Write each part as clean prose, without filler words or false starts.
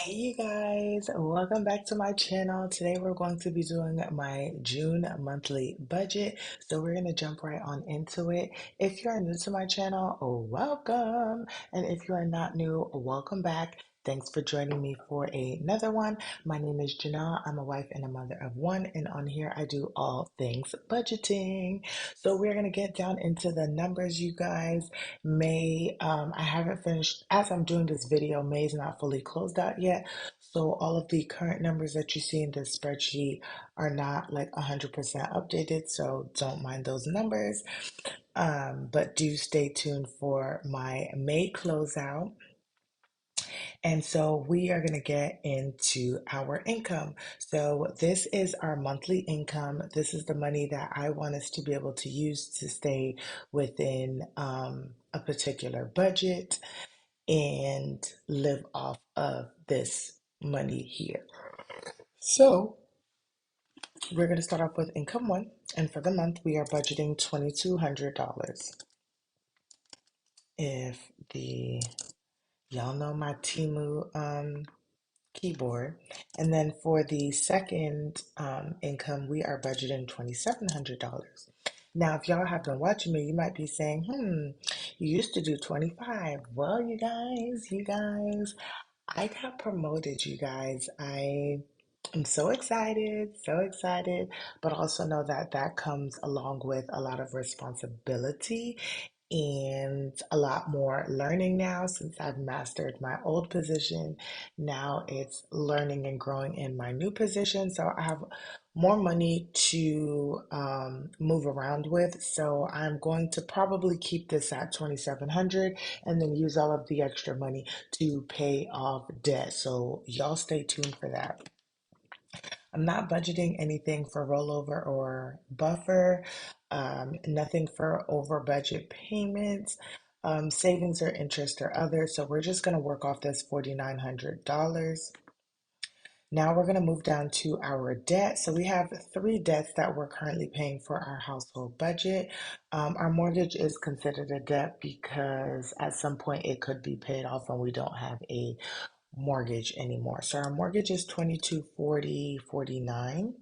Hey you guys, welcome back to my channel. Today we're going to be doing my June monthly budget. So we're going to jump right on into it. If you're new to my channel, welcome. And if you are not new, welcome back. Thanks for joining me for another one. My name is Janelle. I'm a wife and a mother of one, and on here I do all things budgeting. So we're going to get down into the numbers, you guys. I haven't finished, as I'm doing this video, May is not fully closed out yet. So all of the current numbers that you see in this spreadsheet are not like 100% updated. So don't mind those numbers. But do stay tuned for my May closeout. And so we are going to get into our income. So this is our monthly income. This is the money that I want us to be able to use to stay within a particular budget and live off of this money here. So we're going to start off with income one. And for the month, we are budgeting $2,200. If the Y'all know my Timu keyboard. And then for the second income, we are budgeting $2,700. Now, if y'all have been watching me, you might be saying, you used to do 25. Well, you guys, I got promoted, you guys. I'm so excited, but also know that that comes along with a lot of responsibility and a lot more learning now since I've mastered my old position. Now it's learning and growing in my new position. So I have more money to move around with. So I'm going to probably keep this at 2,700 and then use all of the extra money to pay off debt. So y'all stay tuned for that. I'm not budgeting anything for rollover or buffer, nothing for over budget payments, savings or interest or other. So we're just going to work off this $4,900. Now we're going to move down to our debt. So we have three debts that we're currently paying for our household budget. Our mortgage is considered a debt because at some point it could be paid off when we don't have a mortgage anymore. So our mortgage is 2240.49.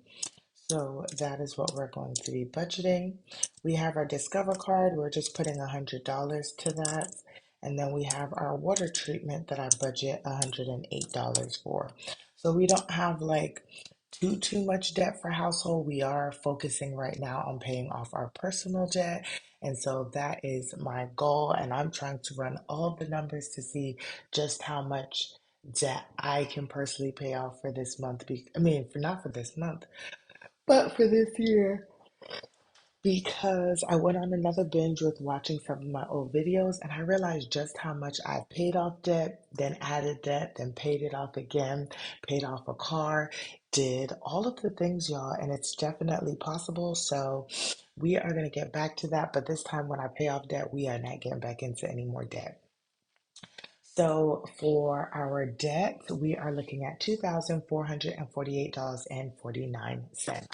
So that is what we're going to be budgeting. We have our Discover card. We're just putting $100 to that. And then we have our water treatment that I budget $108 for. So we don't have like too much debt for household. We are focusing right now on paying off our personal debt. And so that is my goal. And I'm trying to run all the numbers to see just how much debt I can personally pay off for this month. For not for this month, but for this year, because I went on another binge with watching some of my old videos and I realized just how much I paid off debt, then added debt, then paid it off again, paid off a car, did all of the things, y'all, and it's definitely possible. So we are going to get back to that, but this time when I pay off debt, we are not getting back into any more debt. So for our debt, we are looking at $2,448.49.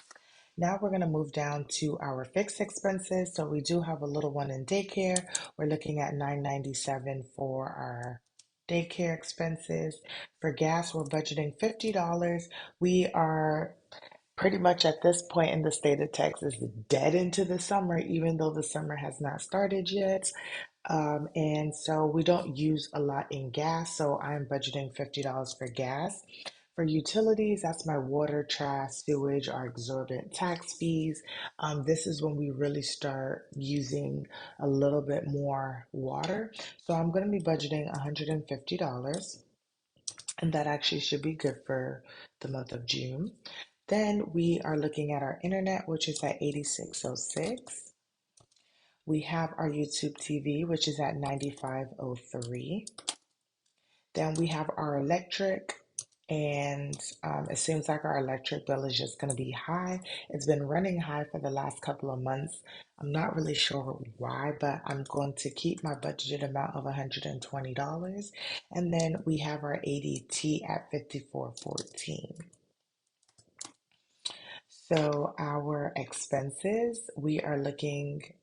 Now we're going to move down to our fixed expenses. So we do have a little one in daycare. We're looking at $9.97 for our daycare expenses. For gas, we're budgeting $50. We are pretty much at this point in the state of Texas dead into the summer, even though the summer has not started yet. And so we don't use a lot in gas, so I'm budgeting $50 for gas. For utilities, that's my water, trash, sewage, our exorbitant tax fees. This is when we really start using a little bit more water. So I'm going to be budgeting $150, and that actually should be good for the month of June. Then we are looking at our internet, which is at 8606. We have our YouTube TV, which is at 9503. Then we have our electric, and it seems like our electric bill is just going to be high. It's been running high for the last couple of months. I'm not really sure why, but I'm going to keep my budgeted amount of $120. And then we have our ADT at 5414. So our expenses, we are looking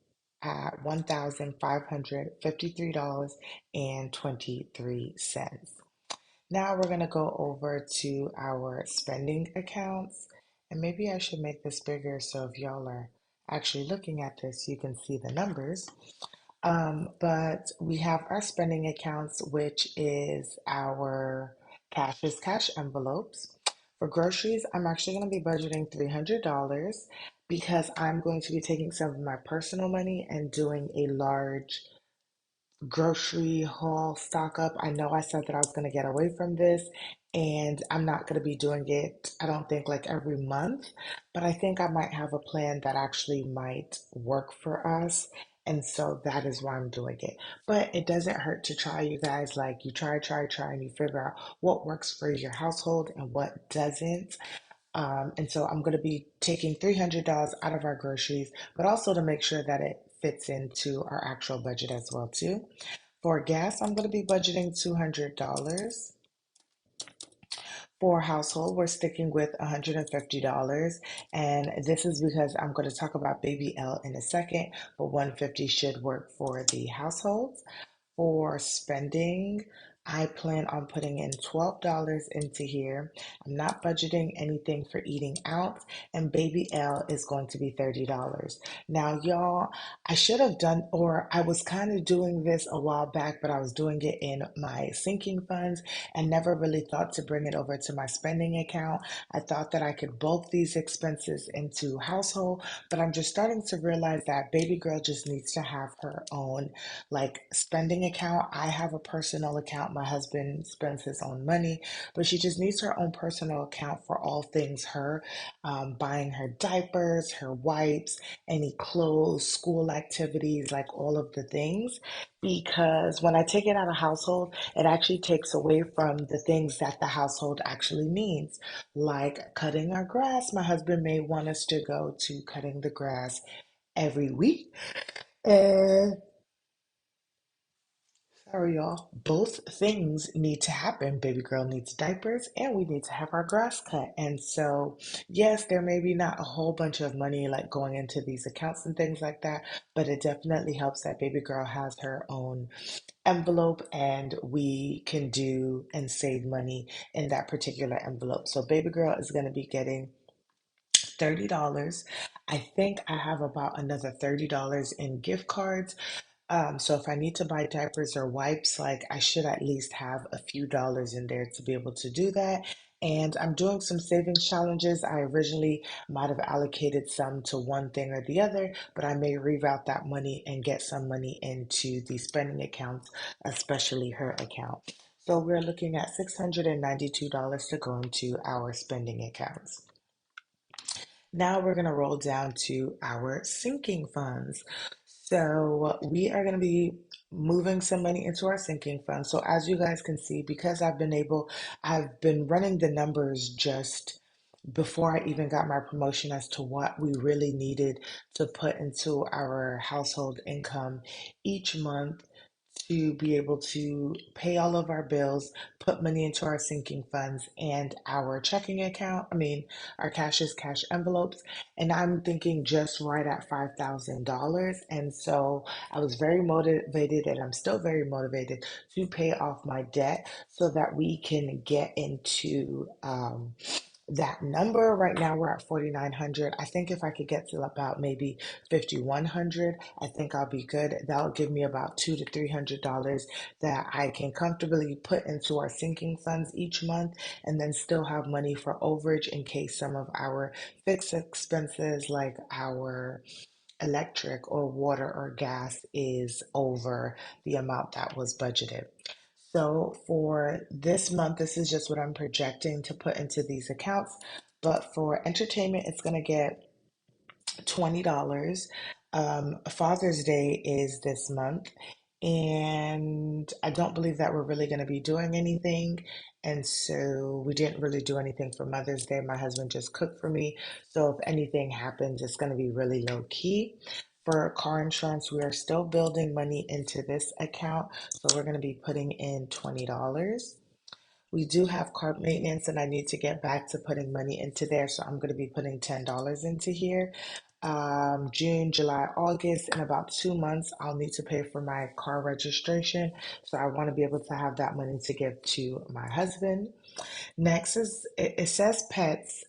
at $1,553.23. Now we're going to go over to our spending accounts. And maybe I should make this bigger so if y'all are actually looking at this, you can see the numbers. But we have our spending accounts, which is our cash envelopes. For groceries, I'm actually going to be budgeting $300 because I'm going to be taking some of my personal money and doing a large grocery haul stock up. I know I said that I was going to get away from this, and I'm not going to be doing it, I don't think, like every month, but I think I might have a plan that actually might work for us. And so that is why I'm doing it. But it doesn't hurt to try, you guys. Like, you try, and you figure out what works for your household and what doesn't. And so I'm going to be taking $300 out of our groceries, but also to make sure that it fits into our actual budget as well too. For gas, I'm going to be budgeting $200. For household, we're sticking with $150. And this is because I'm going to talk about baby L in a second, but 150 should work for the households. For spending, I plan on putting in $12 into here. I'm not budgeting anything for eating out, and baby L is going to be $30. Now, y'all, I should have done, or I was kind of doing this a while back, but I was doing it in my sinking funds and never really thought to bring it over to my spending account. I thought that I could bulk these expenses into household, but I'm just starting to realize that baby girl just needs to have her own like spending account. I have a personal account. My husband spends his own money, but she just needs her own personal account for all things her, buying her diapers, her wipes, any clothes, school activities, like all of the things. Because when I take it out of household, it actually takes away from the things that the household actually needs, like cutting our grass. My husband may want us to go to cutting the grass every week. And sorry, y'all. Both things need to happen. Baby girl needs diapers, and we need to have our grass cut. And so, yes, there may be not a whole bunch of money like going into these accounts and things like that, but it definitely helps that baby girl has her own envelope and we can do and save money in that particular envelope. So, baby girl is going to be getting $30. I think I have about another $30 in gift cards. So if I need to buy diapers or wipes, like I should at least have a few dollars in there to be able to do that. And I'm doing some savings challenges. I originally might have allocated some to one thing or the other, but I may reroute that money and get some money into the spending accounts, especially her account. So we're looking at $692 to go into our spending accounts. Now we're going to roll down to our sinking funds. So we are going to be moving some money into our sinking fund. So as you guys can see, because I've been running the numbers just before I even got my promotion as to what we really needed to put into our household income each month to be able to pay all of our bills, put money into our sinking funds and our checking account. I mean, our cash is cash envelopes. And I'm thinking just right at $5,000. And so I was very motivated, and I'm still very motivated to pay off my debt so that we can get into that number. Right now we're at 4,900. I think if I could get to about maybe 5,100, I think I'll be good. That'll give me about $200 to $300 that I can comfortably put into our sinking funds each month, and then still have money for overage in case some of our fixed expenses like our electric or water or gas is over the amount that was budgeted. So for this month, this is just what I'm projecting to put into these accounts. But for entertainment, it's going to get $20. Father's Day is this month, and I don't believe that we're really going to be doing anything. And so we didn't really do anything for Mother's Day. My husband just cooked for me. So if anything happens, it's going to be really low key. For car insurance, we are still building money into this account. So we're going to be putting in $20. We do have car maintenance, and I need to get back to putting money into there. So I'm going to be putting $10 into here. June, July, August. In about 2 months, I'll need to pay for my car registration. So I want to be able to have that money to give to my husband. Next is it says pets.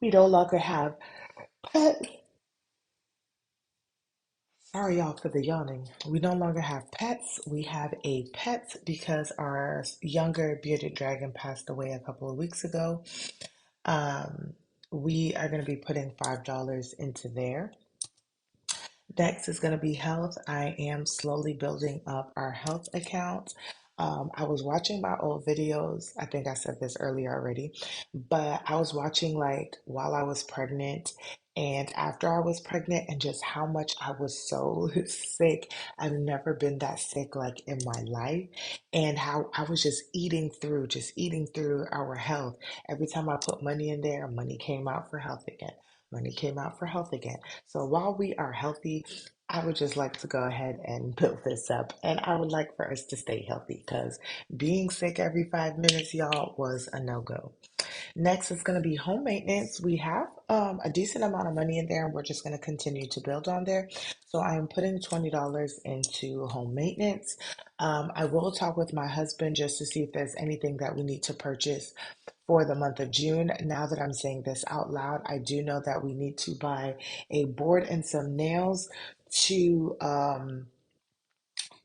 We no longer have pets. Sorry, y'all, for the yawning. We no longer have pets. We have a pet because our younger bearded dragon passed away a couple of weeks ago. Um, we are going to be putting $5 into there. Next is going to be health. I am slowly building up our health account. I was watching my old videos. I think I said this earlier already, but I was watching like while I was pregnant and after I was pregnant and just how much I was so sick. I've never been that sick like in my life, and how I was just eating through our health. Every time I put money in there, money came out for health again. Money came out for health again. So while we are healthy, I would just like to go ahead and build this up. And I would like for us to stay healthy because being sick every 5 minutes, y'all, was a no go. Next is going to be home maintenance. We have a decent amount of money in there, and we're just going to continue to build on there. So I am putting $20 into home maintenance. I will talk with my husband just to see if there's anything that we need to purchase for the month of June. Now that I'm saying this out loud, I do know that we need to buy a board and some nails to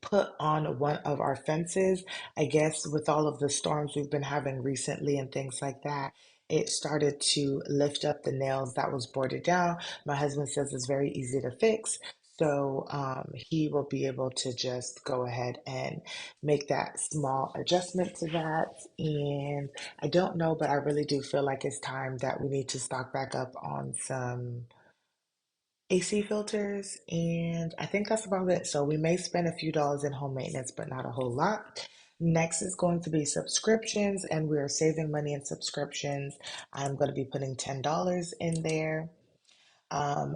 put on one of our fences. I guess with all of the storms we've been having recently and things like that, it started to lift up the nails that was boarded down. My husband says it's very easy to fix. So he will be able to just go ahead and make that small adjustment to that. And I don't know, but I really do feel like it's time that we need to stock back up on some AC filters, and I think that's about it. So we may spend a few dollars in home maintenance, but not a whole lot. Next is going to be subscriptions, and we're saving money in subscriptions. I'm going to be putting $10 in there.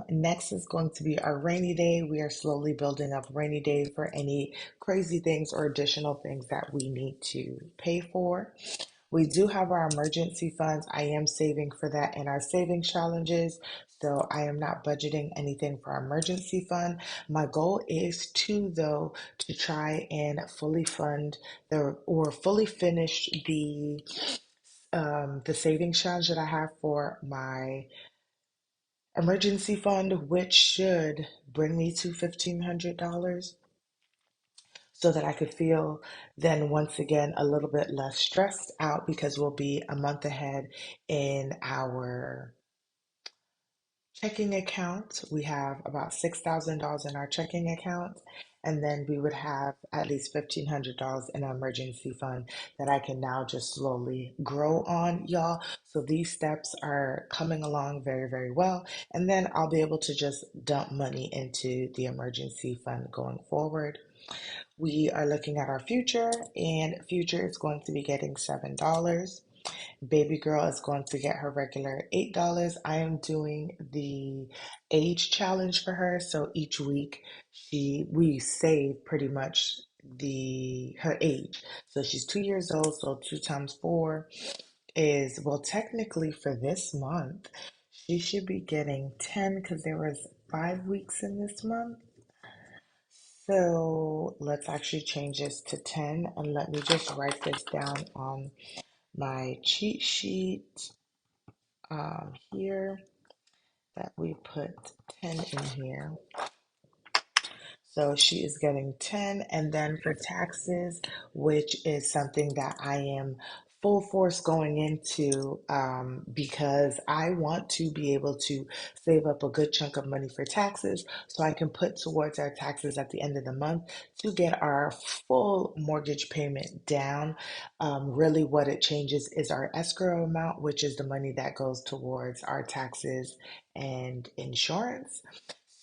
Next is going to be our rainy day. We are slowly building up rainy day for any crazy things or additional things that we need to pay for. We do have our emergency funds. I am saving for that in our savings challenges. So I am not budgeting anything for our emergency fund. My goal is to, though, to try and fully fund or fully finish the savings challenge that I have for my emergency fund, which should bring me to $1,500 so that I could feel then once again a little bit less stressed out because we'll be a month ahead in our checking account. We have about $6,000 in our checking account, and then we would have at least $1,500 in an emergency fund that I can now just slowly grow on, y'all. So these steps are coming along very, very well. And then I'll be able to just dump money into the emergency fund going forward. We are looking at our future, and future is going to be getting $7. Baby girl is going to get her regular $8. I am doing the age challenge for her, so each week we save pretty much the her age. So she's 2 years old, so 2 times 4 is, well, technically for this month, she should be getting 10 because there was 5 weeks in this month. So let's actually change this to 10, and let me just write this down on my cheat sheet here that we put 10 in here. So she is getting 10. And then for taxes, which is something that I am full force going into because I want to be able to save up a good chunk of money for taxes so I can put towards our taxes at the end of the month to get our full mortgage payment down. Really, what it changes is our escrow amount, which is the money that goes towards our taxes and insurance.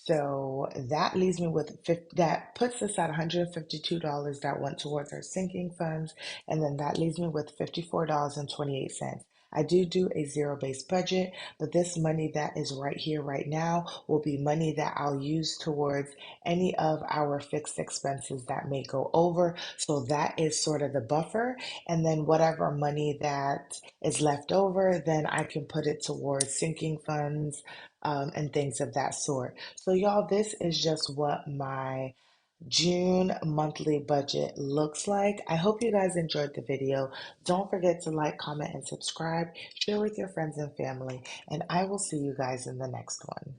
So that leaves me with that puts us at $152 that went towards our sinking funds, and then that leaves me with $54.28. I do a zero-based budget, but this money that is right here, right now, will be money that I'll use towards any of our fixed expenses that may go over. So that is sort of the buffer. And then whatever money that is left over, then I can put it towards sinking funds, and things of that sort. So, y'all, this is just what my June monthly budget looks like. I hope you guys enjoyed the video. Don't forget to like, comment, and subscribe. Share with your friends and family, and I will see you guys in the next one.